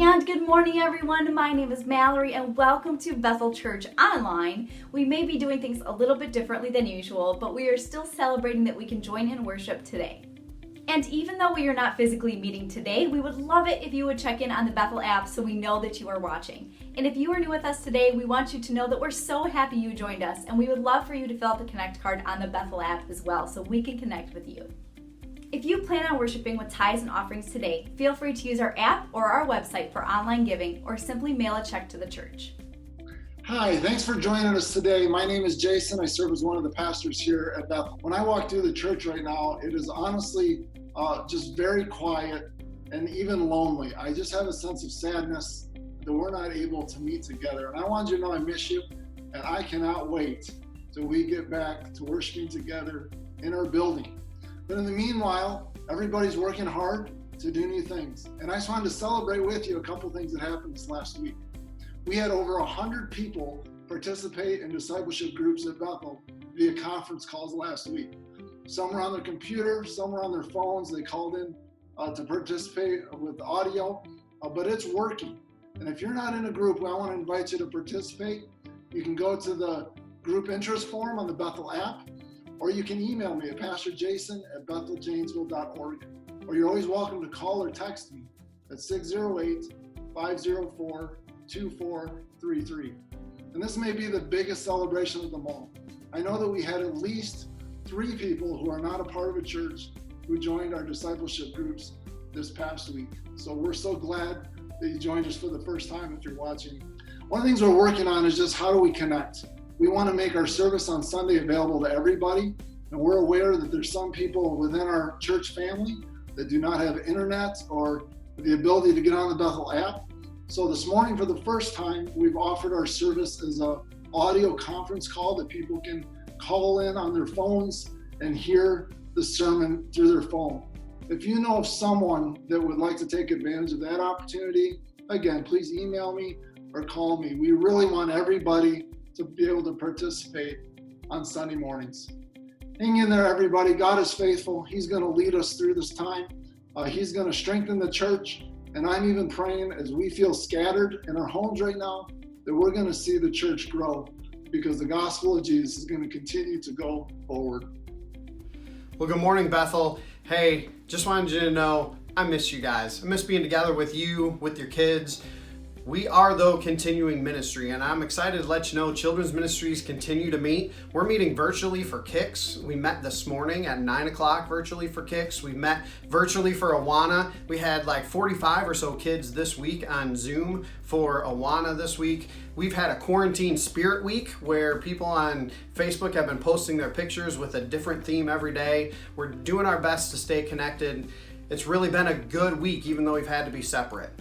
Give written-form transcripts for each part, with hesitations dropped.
And good morning, everyone. My name is Mallory, and welcome to Bethel Church Online. We may be doing things a little bit differently than usual, but we are still celebrating that we can join in worship today. And even though we are not physically meeting today, we would love it if you would check in on the Bethel app so we know that you are watching. And if you are new with us today, we want you to know that we're so happy you joined us, and we would love for you to fill out the Connect card on the Bethel app as well so we can connect with you. If you plan on worshiping with tithes and offerings today, feel free to use our app or our website for online giving, or simply mail a check to the church. Hi, thanks for joining us today. My name is Jason. I serve as one of the pastors here at Bethel. When I walk through the church right now, it is honestly just very quiet and even lonely. I just have a sense of sadness that we're not able to meet together. And I want you to know I miss you, and I cannot wait till we get back to worshiping together in our building. But in the meanwhile, everybody's working hard to do new things. And I just wanted to celebrate with you a couple things that happened this last week. We had over 100 people participate in discipleship groups at Bethel via conference calls last week. Some were on their computer, some were on their phones. They called in to participate with audio, but it's working. And if you're not in a group, I want to invite you to participate. You can go to the group interest form on the Bethel app, or you can email me at pastorjason@betheljanesville.org. Or you're always welcome to call or text me at 608-504-2433. And this may be the biggest celebration of them all. I know that we had at least 3 people who are not a part of a church who joined our discipleship groups this past week. So we're so glad that you joined us for the first time if you're watching. One of the things we're working on is just how do we connect? We want to make our service on Sunday available to everybody, and we're aware that there's some people within our church family that do not have internet or the ability to get on the Bethel app. So this morning, for the first time, we've offered our service as an audio conference call that people can call in on their phones and hear the sermon through their phone. If you know of someone that would like to take advantage of that opportunity, again, please email me or call me. We really want everybody to be able to participate on Sunday mornings. Hang in there, everybody. God is faithful. He's going to lead us through this time. He's going to strengthen the church. And I'm even praying, as we feel scattered in our homes right now, that we're going to see the church grow, because the gospel of Jesus is going to continue to go forward. Well, good morning, Bethel. Hey, just wanted you to know I miss you guys. I miss being together with you, with your kids. We are, though, continuing ministry, and I'm excited to let you know children's ministries continue to meet. We're meeting virtually for Kicks. We met this morning at 9 o'clock virtually for Kicks. We met virtually for Awana. We had like 45 or so kids this week on Zoom for Awana this week. We've had a quarantine spirit week where people on Facebook have been posting their pictures with a different theme every day. We're doing our best to stay connected. It's really been a good week, even though we've had to be separate.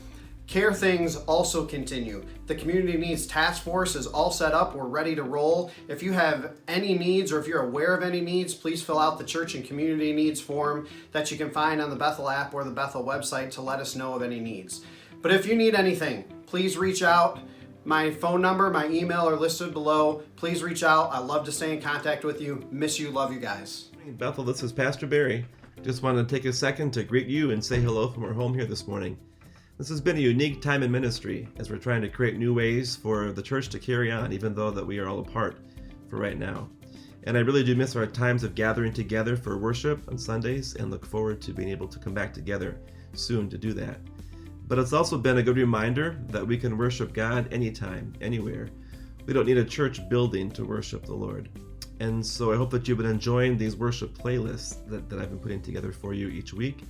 Care things also continue. The Community Needs Task Force is all set up. We're ready to roll. If you have any needs, or if you're aware of any needs, please fill out the Church and Community Needs form that you can find on the Bethel app or the Bethel website to let us know of any needs. But if you need anything, please reach out. My phone number, my email are listed below. Please reach out. I'd love to stay in contact with you. Miss you, love you guys. Hey Bethel, this is Pastor Barry. Just wanted to take a second to greet you and say hello from our home here this morning. This has been a unique time in ministry as we're trying to create new ways for the church to carry on, even though that we are all apart for right now. And I really do miss our times of gathering together for worship on Sundays, and look forward to being able to come back together soon to do that. But it's also been a good reminder that we can worship God anytime, anywhere. We don't need a church building to worship the Lord. And so I hope that you've been enjoying these worship playlists that I've been putting together for you each week.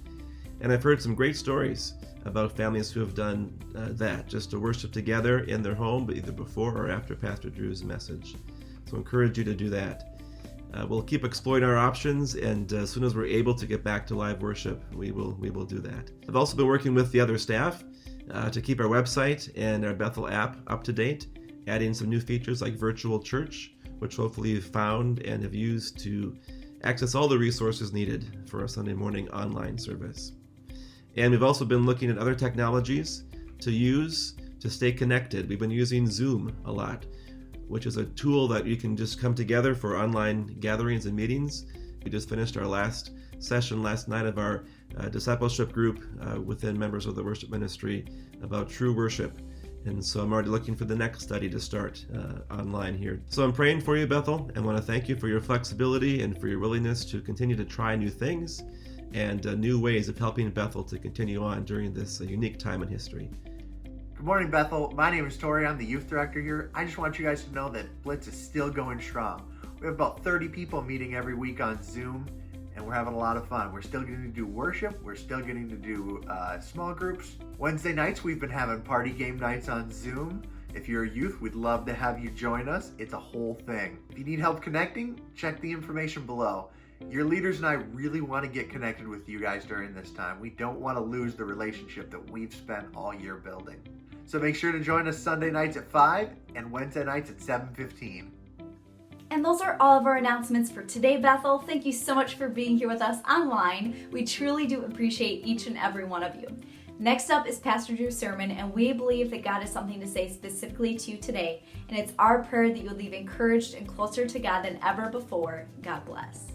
And I've heard some great stories about families who have done that, just to worship together in their home, but either before or after Pastor Drew's message. So I encourage you to do that. We'll keep exploring our options, and as soon as we're able to get back to live worship, we will do that. I've also been working with the other staff to keep our website and our Bethel app up to date, adding some new features like virtual church, which hopefully you've found and have used to access all the resources needed for a Sunday morning online service. And we've also been looking at other technologies to use to stay connected. We've been using Zoom a lot, which is a tool that you can just come together for online gatherings and meetings We just finished our last session last night of our discipleship group within members of the worship ministry about true worship. And so I'm already looking for the next study to start online here. So I'm praying for you, Bethel, and want to thank you for your flexibility and for your willingness to continue to try new things and new ways of helping Bethel to continue on during this unique time in history. Good morning, Bethel. My name is Tori. I'm the youth director here. I just want you guys to know that Blitz is still going strong. We have about 30 people meeting every week on Zoom, and we're having a lot of fun. We're still getting to do worship. We're still getting to do small groups. Wednesday nights, we've been having party game nights on Zoom. If you're a youth, we'd love to have you join us. It's a whole thing. If you need help connecting, check the information below. Your leaders and I really want to get connected with you guys during this time. We don't want to lose the relationship that we've spent all year building. So make sure to join us Sunday nights at 5 and Wednesday nights at 7:15. And those are all of our announcements for today, Bethel. Thank you so much for being here with us online. We truly do appreciate each and every one of you. Next up is Pastor Drew's sermon, and we believe that God has something to say specifically to you today. And it's our prayer that you'll leave encouraged and closer to God than ever before. God bless.